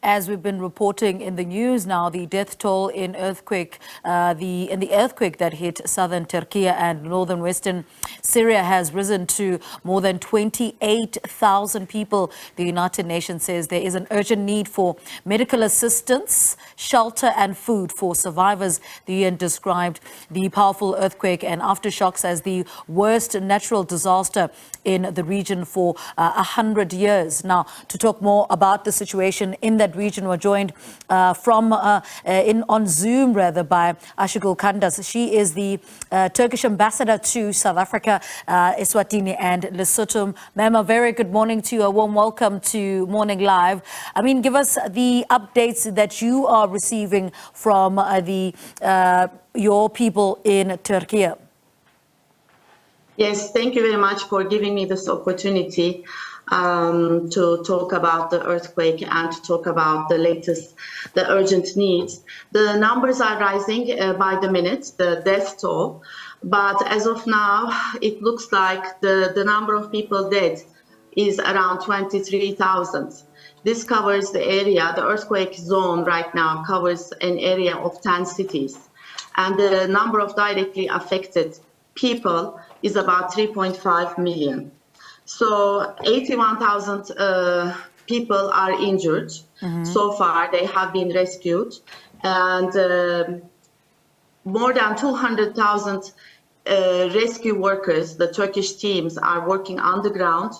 as we've been reporting in the news now, the death toll in earthquake, the earthquake that hit southern Turkey and northern western Syria has risen to more than 28,000 people. The United Nations says there is an urgent need for medical assistance, shelter and food for survivors. The UN described the powerful earthquake and aftershocks as the worst natural disaster in the region for 100 years. Now, to talk more about the situation in that region, we're joined on Zoom by Aysegul Kandas. She is the Turkish ambassador to South Africa, Eswatini and Lesotho. Ma'am, a very good morning to you. A warm welcome to Morning Live. I mean, give us the updates that you are receiving from your people in Turkey. Yes, thank you very much for giving me this opportunity to talk about the earthquake and to talk about the urgent needs. The numbers are rising by the minute, the death toll, but as of now, it looks like the number of people dead is around 23,000. This covers the area, the earthquake zone right now covers an area of 10 cities, and the number of directly affected people is about 3.5 million. So 81,000 people are injured. So far, they have been rescued, and more than 200,000 rescue workers, the Turkish teams, are working on the ground,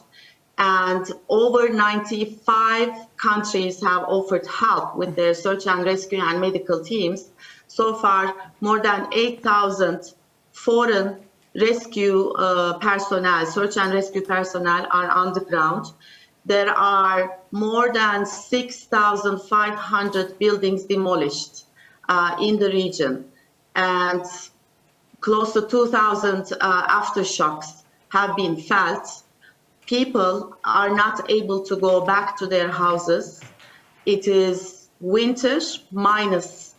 and over 95 countries have offered help with their search and rescue and medical teams. So far, more than 8,000 foreign rescue personnel, search and rescue personnel are on the ground. There are more than 6,500 buildings demolished in the region, and close to 2,000 aftershocks have been felt. People are not able to go back to their houses. It is winter, minus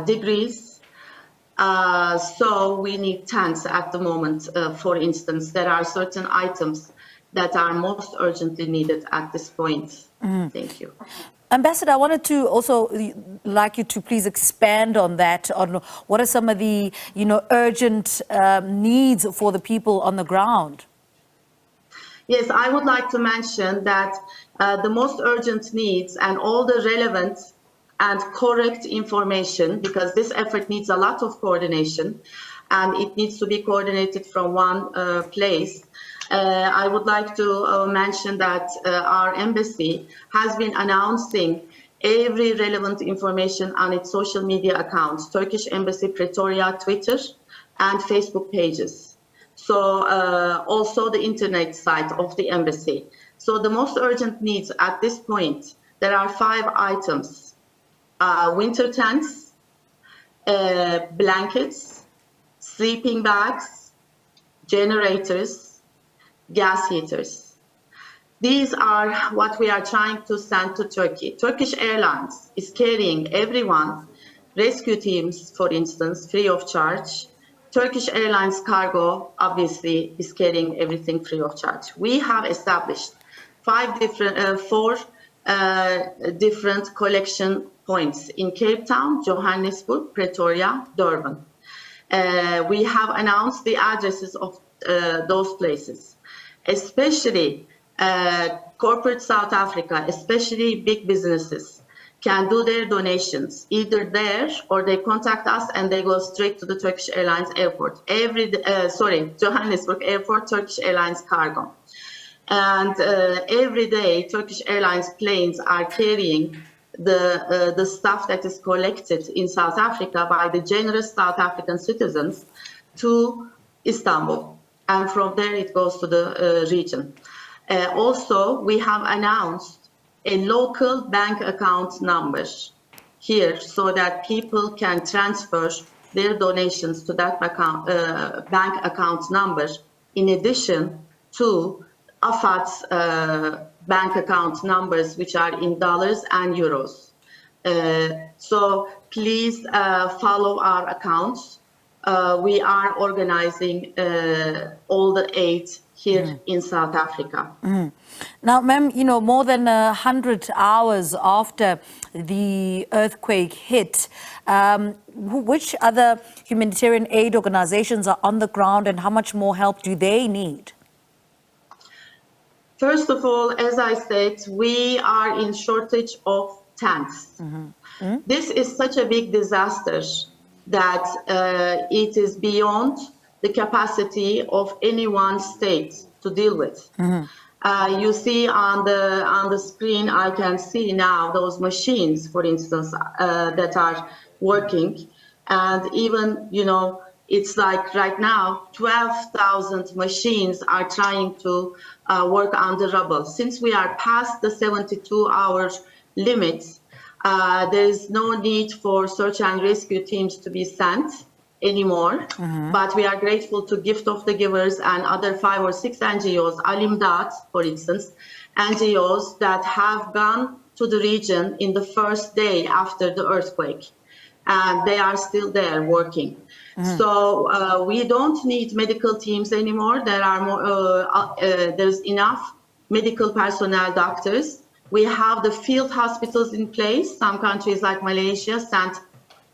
degrees. So we need tents at the moment. For instance, there are certain items that are most urgently needed at this point. Thank you. Ambassador, I wanted to also like you to please expand on that, on what are some of the urgent needs for the people on the ground. Yes, I would like to mention that the most urgent needs and all the relevant and correct information, because this effort needs a lot of coordination and it needs to be coordinated from one place. I would like to mention that our embassy has been announcing every relevant information on its social media accounts, Turkish Embassy Pretoria, Twitter and Facebook pages. So also the internet site of the embassy. So the most urgent needs at this point, there are 5 items. Winter tents, blankets, sleeping bags, generators, gas heaters. These are what we are trying to send to Turkey. Turkish Airlines is carrying everyone, rescue teams, for instance, free of charge. Turkish Airlines Cargo, obviously, is carrying everything free of charge. We have established 4 different collection points in Cape Town, Johannesburg, Pretoria, Durban. We have announced the addresses of those places, especially corporate South Africa, especially big businesses can do their donations either there or they contact us and they go straight to the Turkish Airlines airport. Johannesburg Airport, Turkish Airlines Cargo. And every day, Turkish Airlines planes are carrying the stuff that is collected in South Africa by the generous South African citizens to Istanbul. And from there, it goes to the region. Also, we have announced a local bank account number here so that people can transfer their donations to that bank account number, in addition to AFAD's bank account numbers, which are in dollars and euros. So please follow our accounts. We are organizing all the aid here in South Africa. Now, ma'am, more than 100 hours after the earthquake hit, which other humanitarian aid organizations are on the ground and how much more help do they need? First of all, as I said, we are in shortage of tents. This is such a big disaster that it is beyond the capacity of any one state to deal with. You see on the screen, I can see now those machines, for instance, that are working. And even, it's like right now, 12,000 machines are trying to work on the rubble. Since we are past the 72-hour limit, there is no need for search and rescue teams to be sent anymore. But we are grateful to Gift of the Givers and other 5 or 6 NGOs, Alimdat, for instance, NGOs that have gone to the region in the first day after the earthquake. And they are still there working. So we don't need medical teams anymore. There are more. There's enough medical personnel, doctors. We have the field hospitals in place. Some countries like Malaysia sent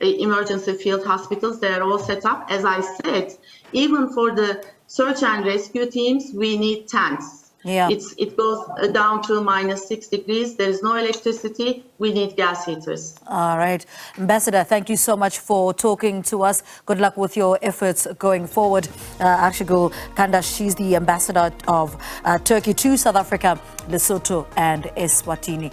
emergency field hospitals. They are all set up. As I said, even for the search and rescue teams, we need tents. Yeah. It goes down to -6 degrees. There is no electricity. We need gas heaters. All right. Ambassador, thank you so much for talking to us. Good luck with your efforts going forward. Aysegul Kandas, she's the ambassador of Turkey to South Africa, Lesotho and Eswatini.